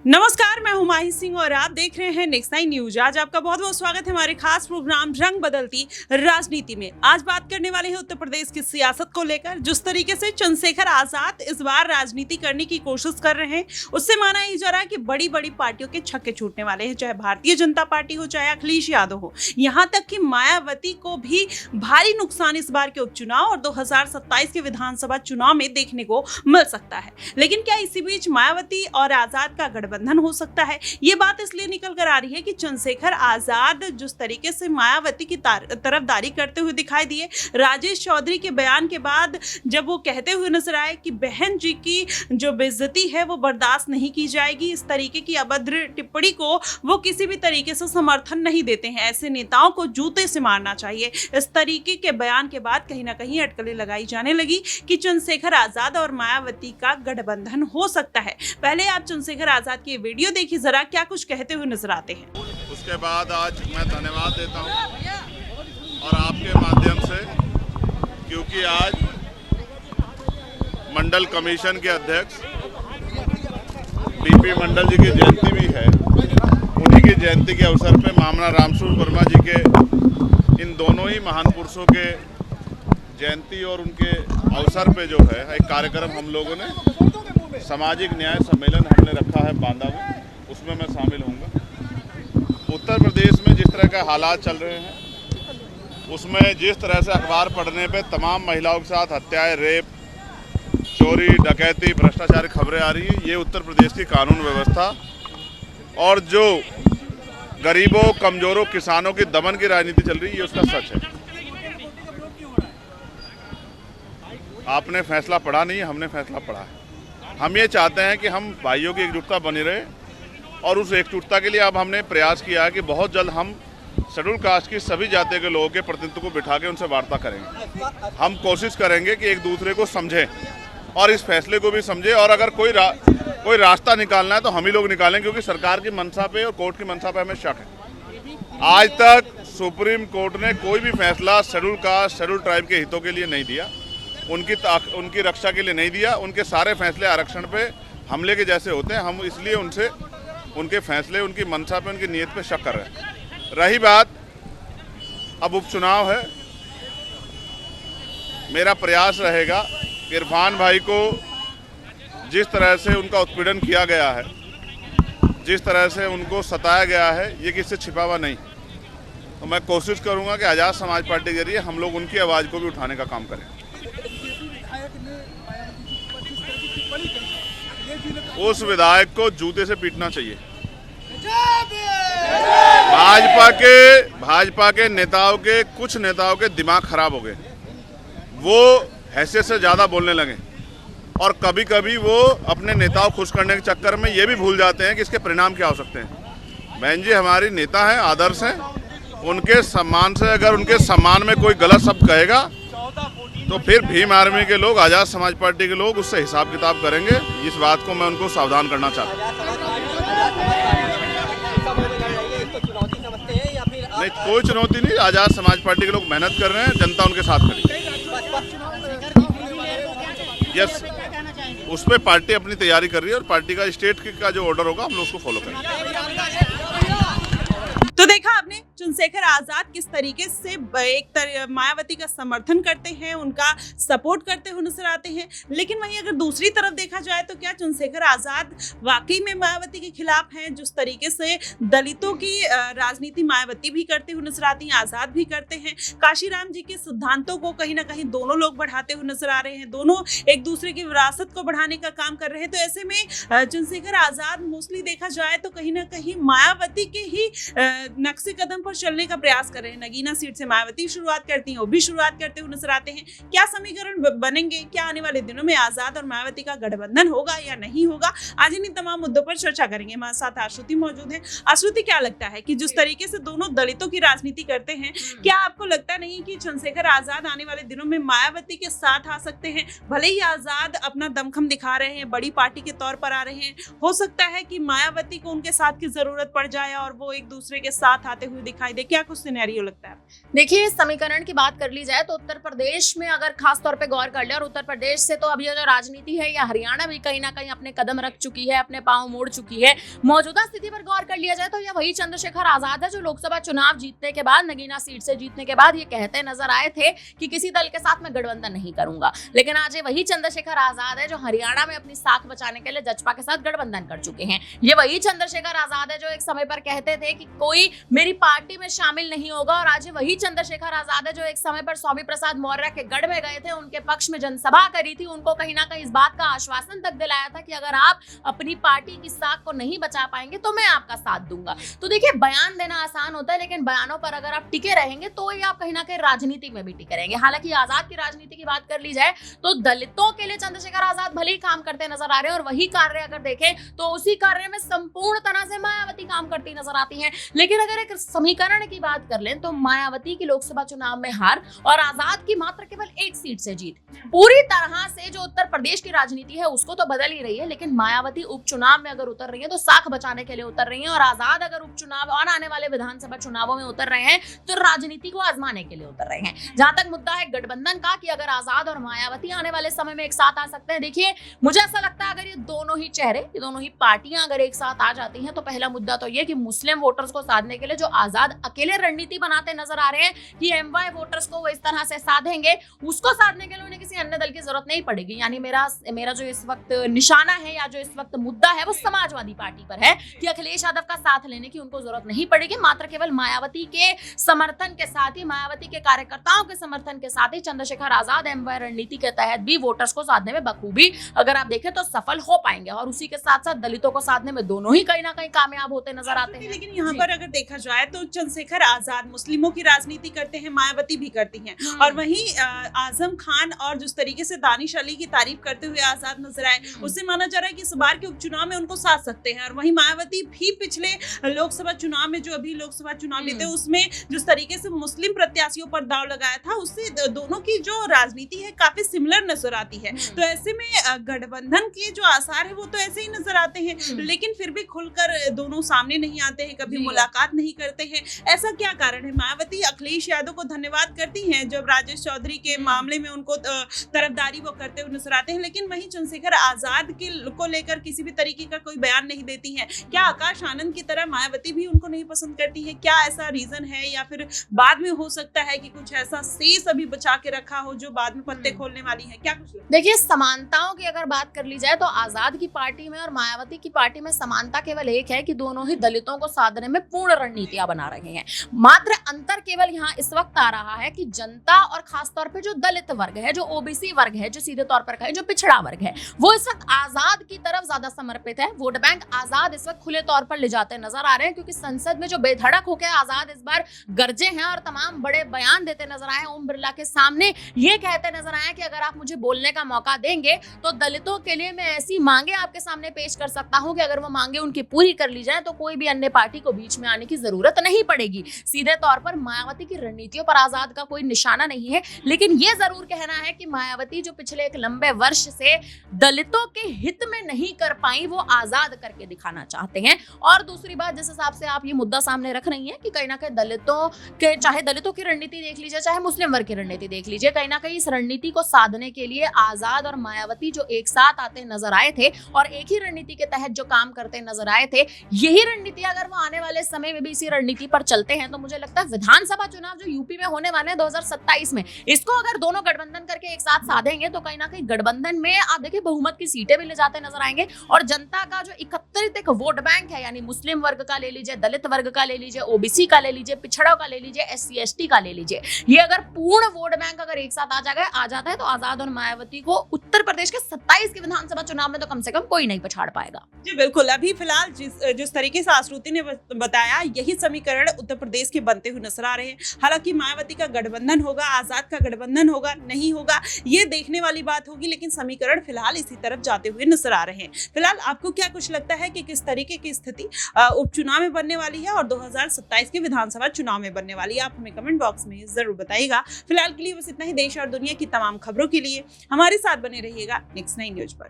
नमस्कार, मैं हुमायूं सिंह और आप देख रहे हैं नेक्स्ट 9 न्यूज। आज आपका बहुत बहुत स्वागत है हमारे खास प्रोग्राम रंग बदलती राजनीति में। आज बात करने वाले हैं उत्तर प्रदेश की सियासत को लेकर। जिस तरीके से चंद्रशेखर आजाद इस बार राजनीति करने की कोशिश कर रहे हैं, उससे माना ही जा रहा है कि बड़ी बड़ी पार्टियों के छक्के छूटने वाले हैं, चाहे भारतीय जनता पार्टी हो, चाहे अखिलेश यादव हो, यहाँ तक कि मायावती को भी भारी नुकसान इस बार के उपचुनाव और 2027 के विधानसभा चुनाव में देखने को मिल सकता है। लेकिन क्या इसी बीच मायावती और आजाद का गठबंधन हो सकता है? ये बात इसलिए निकल कर आ रही है कि चंद्रशेखर आजाद जिस तरीके से मायावती की तरफदारी करते हुए दिखाई दिए, राजेश चौधरी के बयान के बाद जब वो कहते हुए नजर आए कि बहन जी की जो बेइज्जती है वो बर्दाश्त नहीं की जाएगी, इस तरीके की अभद्र टिप्पणी को वो किसी भी तरीके से समर्थन नहीं देते हैं। ऐसे नेताओं को जूते से मारना चाहिए। इस तरीके के बयान के बाद कहीं ना कहीं अटकलें लगाई जाने लगी कि चंद्रशेखर आजाद और मायावती का गठबंधन हो सकता है। पहले आप चंद्रशेखर आजाद की वीडियो देखिए जरा, क्या कुछ कहते हुए नजर आते हैं। उसके बाद आज मैं धन्यवाद देता हूं और आपके माध्यम से, क्योंकि आज मंडल कमीशन के अध्यक्ष बीपी मंडल जी की जयंती भी है। उन्हीं की जयंती के अवसर पे मामला रामसूर वर्मा जी के, इन दोनों ही महान पुरुषों के जयंती और उनके अवसर पे जो है एक कार्यक्रम हम लोगों ने सामाजिक न्याय सम्मेलन हमने रखा है बांदा में, उसमें मैं शामिल होऊंगा। उत्तर प्रदेश में जिस तरह के हालात चल रहे हैं, उसमें जिस तरह से अखबार पढ़ने पे तमाम महिलाओं के साथ हत्याएं, रेप, चोरी, डकैती, भ्रष्टाचार की खबरें आ रही है, ये उत्तर प्रदेश की कानून व्यवस्था और जो गरीबों, कमजोरों, किसानों की दमन की राजनीति चल रही है, ये उसका सच है। आपने फैसला पढ़ा नहीं है, हमने फैसला पढ़ा है। हम ये चाहते हैं कि हम भाइयों की एकजुटता बनी रहे और उस एकजुटता के लिए अब हमने प्रयास किया है कि बहुत जल्द हम शेड्यूल कास्ट की सभी जातियों के लोगों के प्रतिनिधित्व को बिठा के उनसे वार्ता करेंगे। हम कोशिश करेंगे कि एक दूसरे को समझें और इस फैसले को भी समझें, और अगर कोई रास्ता निकालना है तो हम ही लोग निकालें, क्योंकि सरकार की मंशा पे और कोर्ट की मंशा पे हमें शक है। आज तक सुप्रीम कोर्ट ने कोई भी फैसला शेड्यूल कास्ट, शेड्यूल ट्राइब के हितों के लिए नहीं दिया, उनकी रक्षा के लिए नहीं दिया। उनके सारे फैसले आरक्षण पे हमले के जैसे होते हैं। हम इसलिए उनसे उनके फैसले, उनकी मंशा पे, उनकी नीयत पे शक कर रहे हैं। रही बात अब उपचुनाव है, मेरा प्रयास रहेगा इरफान भाई को जिस तरह से उनका उत्पीड़न किया गया है, जिस तरह से उनको सताया गया है, ये किससे छिपा हुआ नहीं। तो मैं कोशिश करूंगा कि आज़ाद समाज पार्टी के जरिए हम लोग उनकी आवाज़ को भी उठाने का काम करें। उस विधायक को जूते से पीटना चाहिए। भाजपा के नेताओं के, कुछ नेताओं के दिमाग खराब हो गए, वो हैसियत से ज़्यादा बोलने लगे और कभी कभी वो अपने नेताओं खुश करने के चक्कर में ये भी भूल जाते हैं कि इसके परिणाम क्या हो सकते हैं। बहन जी हमारी नेता हैं, आदर्श हैं, उनके सम्मान से अगर उनके सम्मान में कोई गलत शब्द कहेगा तो फिर भीम आर्मी के लोग, आज़ाद समाज पार्टी के लोग उससे हिसाब किताब करेंगे। इस बात को मैं उनको सावधान करना चाहता हूँ। नहीं, कोई चुनौती नहीं। आज़ाद समाज पार्टी के लोग मेहनत कर रहे हैं, जनता उनके साथ खड़ी है। यस, उस पर पार्टी अपनी तैयारी कर रही है और पार्टी का स्टेट का जो ऑर्डर होगा हम लोग उसको फॉलो करेंगे। तो देखा आपने चंद्रशेखर आजाद किस तरीके से मायावती का समर्थन करते हैं, उनका सपोर्ट करते हुए नजर आते हैं। लेकिन वहीं अगर दूसरी तरफ देखा जाए तो क्या चंद्रशेखर आजाद वाकई में मायावती के खिलाफ हैं? जिस तरीके से दलितों की राजनीति मायावती भी करते हुए नजर आती हैं, आजाद भी करते हैं। काशीराम जी के सिद्धांतों को कहीं ना कहीं दोनों लोग बढ़ाते हुए नजर आ रहे हैं, दोनों एक दूसरे की विरासत को बढ़ाने का काम कर रहे हैं। तो ऐसे में चंद्रशेखर आजाद मोस्टली देखा जाए तो कहीं ना कहीं मायावती के ही नक्शे कदम पर चलने का प्रयास कर रहे हैं। नगीना सीट से मायावती शुरुआत करती हैं, वो भी शुरुआत करते हुए नजर आते हैं। क्या समीकरण बनेंगे? क्या आने वाले दिनों में आजाद और मायावती का गठबंधन होगा या नहीं होगा? आज इन तमाम मुद्दों पर चर्चा करेंगे। हमारे साथ आश्रुति मौजूद है। आश्रुति, क्या लगता है कि जिस तरीके से दोनों दलितों की राजनीति करते हैं, क्या आपको लगता नहीं कि चंद्रशेखर आजाद आने वाले दिनों में मायावती के साथ आ सकते हैं? भले ही आजाद अपना दमखम दिखा रहे हैं, बड़ी पार्टी के तौर पर आ रहे हैं, हो सकता है कि मायावती को उनके साथ की जरूरत पड़ जाए और वो एक दूसरे के साथ आते हुए दिखाई दिखाई दे, क्या कुछ सिनेरियो लगता है? देखिए, इस समीकरण की बात कर ली जाए तो उत्तर प्रदेश में अगर खास तौर पे गौर कर ले, और उत्तर प्रदेश से तो अभी जो राजनीति है या हरियाणा भी कहीं ना कहीं अपने कदम रख चुकी है, अपने पांव मोड़ चुकी है। मौजूदा स्थिति पर गौर कर लिया जाए तो यह वही चंद्रशेखर आजाद है जो लोकसभा चुनाव जीतने के बाद, नगीना सीट से जीतने के बाद ये कहते नजर आए थे कि किसी दल के साथ मैं गठबंधन नहीं करूंगा। लेकिन आज ये वही चंद्रशेखर आजाद है जो हरियाणा में अपनी साख बचाने के लिए जजपा के साथ गठबंधन कर चुके हैं। ये वही चंद्रशेखर आजाद है जो एक समय पर कहते थे कि कोई मेरी पार्टी में शामिल नहीं होगा, और आज वही चंद्रशेखर आजाद है जो एक समय पर स्वामी प्रसाद मौर्य के गढ़ में गए थे, उनके पक्ष में जनसभा करी थी, उनको कहीं ना कहीं इस बात का आश्वासन तक दिलाया था कि अगर आप अपनी पार्टी की साख को नहीं बचा पाएंगे तो मैं आपका साथ दूंगा। तो देखिए, बयान देना आसान होता है, लेकिन बयानों पर अगर आप टिके रहेंगे तो ही आप कहीं ना कहीं राजनीति में भी टिके रहेंगे। हालांकि आजाद की राजनीति की बात कर ली जाए तो दलितों के लिए चंद्रशेखर आजाद भले ही काम करते नजर आ रहे हैं, और वही कार्य अगर देखें तो उसी कार्य में संपूर्ण तरह से मायावती काम करती नजर आती हैं। लेकिन अगर एक समीकरण की बात कर लें तो मायावती की लोकसभा चुनाव में हार और आजाद की मात्र केवल एक सीट से जीत पूरी तरह से जो उत्तर प्रदेश की राजनीति है उसको तो बदल ही रही है। लेकिन मायावती उपचुनाव में अगर उतर रही है तो साख बचाने के लिए उतर रही है, और आजाद अगर उपचुनाव और आने वाले विधानसभा चुनावों में उतर रहे हैं तो राजनीति को आजमाने के लिए उतर रहे हैं। जहां तक मुद्दा है गठबंधन का कि अगर आजाद और मायावती आने वाले समय में एक साथ आ सकते हैं, देखिए मुझे ऐसा लगता है अगर ये दोनों ही चेहरे, ये दोनों ही पार्टियां अगर एक साथ आ जाती हैं तो पहला मुद्दा तो ये कि मुस्लिम वोटर्स को साधने के लिए जो आजाद अकेले रणनीति बनाते नजर आ रहे हैं कि एमवाई वोटर्स को वो इस तरह से साधेंगे, उसको साधने के लिए उन्हें किसी अन्य दल की जरूरत नहीं पड़ेगी। यानी मेरा जो इस वक्त निशाना है या जो इस वक्त मुद्दा है वो समाजवादी पार्टी पर है कि अखिलेश यादव का साथ लेने की उनको जरूरत नहीं पड़ेगी। मात्र केवल मायावती के समर्थन के साथ ही, मायावती के कार्यकर्ताओं के समर्थन के साथ ही चंद्रशेखर आजाद एमवाई रणनीति के तहत भी वोटर्स को साधने में बखूबी अगर आप देखें तो सफल हो पाएंगे, और उसी के साथ साथ दलितों को साधने में दोनों ही कहीं ना कहीं कामयाब होते नजर आते हैं। लेकिन यहाँ पर अगर देखा जाए तो चंद्रशेखर आजाद मुस्लिमों की राजनीति करते हैं, मायावती भी करती हैं, और वहीं आजम खान और जिस तरीके से दानिश अली की तारीफ करते हुए आजाद नजर आए, उससे माना जा रहा है कि इस बार के उपचुनाव में उनको साथ सकते हैं। और वहीं मायावती भी पिछले लोकसभा चुनाव में, जो अभी लोकसभा चुनाव लेते हैं उसमें जिस तरीके से मुस्लिम प्रत्याशियों पर दाव लगाया था, उससे दोनों की जो राजनीति है काफी सिमिलर नजर आती है। तो ऐसे में गठबंधन के जो आसार है वो तो ऐसे ही नजर आते हैं, लेकिन फिर भी खुलकर दोनों सामने नहीं आते हैं, कभी मुलाकात नहीं करते हैं। ऐसा क्या कारण है? मायावती अखिलेश यादव को धन्यवाद करती हैं जब राजेश चौधरी के मामले में उनको तरफदारी वो करते हुए नजर आते हैं, लेकिन वहीं चंद्रशेखर आजाद को लेकर किसी भी तरीके का कोई बयान नहीं देती हैं। क्या आकाश आनंद की तरह मायावती भी उनको नहीं पसंद करती है? क्या ऐसा रीजन है, या फिर बाद में हो सकता है कि कुछ ऐसा शेष अभी बचा के रखा हो जो बाद में पत्ते खोलने वाली है? क्या कुछ? देखिए, समानताओं की अगर बात कर ली जाए तो आजाद की पार्टी में और मायावती की पार्टी में समानता केवल एक है कि दोनों ही दलितों को साधने में पूर्ण रणनीतियां बना रहे हैं। मात्र अंतर केवल यहाँ इस वक्त आ रहा है कि जनता और खासतौर पे जो दलित वर्ग है, जो ओबीसी वर्ग है, जो सीधे तौर पर कहे जो पिछड़ा वर्ग है, वो इस वक्त आजाद की तरफ ज्यादा समर्पित है। वोट बैंक आजाद इस वक्त खुले तौर पर ले जाते नजर आ रहे हैं, क्योंकि संसद में जो बेधड़क होकर आजाद इस बार गरजे हैं और तमाम बड़े बयान देते नजर आए। ओम बिरला के सामने ये कहते नजर आए कि अगर आप मुझे बोलने का मौका देंगे तो दलितों के लिए मैं ऐसी मांगे आपके सामने पेश कर सकता हूं कि अगर वो मांगे उनकी पूरी कर ली जाए तो कोई भी अन्य पार्टी को बीच में आने की जरूरत नहीं पड़ेगी। सीधे तौर पर मायावती की रणनीतियों पर आजाद का कोई निशाना नहीं है, लेकिन ये जरूर कहना है कि मायावती जो पिछले एक लंबे वर्ष से दलितों के हित में नहीं कर पाई, वो आजाद करके दिखाना चाहते हैं। और दूसरी बात, जिस हिसाब से आप ये मुद्दा सामने रख रही हैं कि कहीं ना कहीं दलितों के, चाहे दलितों की रणनीति देख लीजिए चाहे मुस्लिम वर्ग की रणनीति देख लीजिए, कहीं ना कहीं इस रणनीति को साधने के लिए आजाद और मायावती जो एक साथ आते नजर आए थे और एक ही रणनीति के तहत जो काम करते नजर आए थे, यही रणनीति अगर वो आने वाले समय में भी इसी रणनीति पर चलते हैं तो मुझे लगता है विधानसभा चुनाव जो यूपी में होने वाले हैं 2027 में, इसको अगर दोनों गठबंधन करके एक साथ साधेंगे तो कहीं ना कहीं गठबंधन में आप देखिए बहुमत की सीटें भी ले जाते नजर आएंगे, और जनता का जो एकत्रित एक वोट बैंक है, यानी मुस्लिम वर्ग का ले लीजिए, दलित वर्ग का ले लीजिए, ओबीसी का ले लीजिए, पिछड़ों का ले लीजिए, SC ST का ले लीजिए, ये अगर पूर्ण वोट बैंक अगर एक साथ आ जाता है तो आजाद और मायावती को उत्तर प्रदेश के 27 के विधानसभा चुनाव में तो कम से कम कोई नहीं पछाड़ पाएगा। जी बिल्कुल। अभी फिलहाल जिस तरीके से आश्रुति ने बताया, यही समीकरण उत्तर प्रदेश के बनते हुए नजर आ रहे हैं। हालांकि मायावती का गठबंधन होगा, आजाद का गठबंधन होगा, नहीं होगा, ये देखने वाली बात होगी, लेकिन समीकरण फिलहाल इसी तरफ जाते हुए नजर आ रहे हैं। फिलहाल आपको क्या कुछ लगता है कि किस तरीके की स्थिति उपचुनाव में बनने वाली है और 2027 के विधानसभा चुनाव में बनने वाली है? आप हमें कमेंट बॉक्स में जरूर बताइएगा। फिलहाल के लिए बस इतना ही। देश और दुनिया की तमाम खबरों के लिए हमारे साथ बने रहिएगा नेक्स्ट 9 न्यूज पर।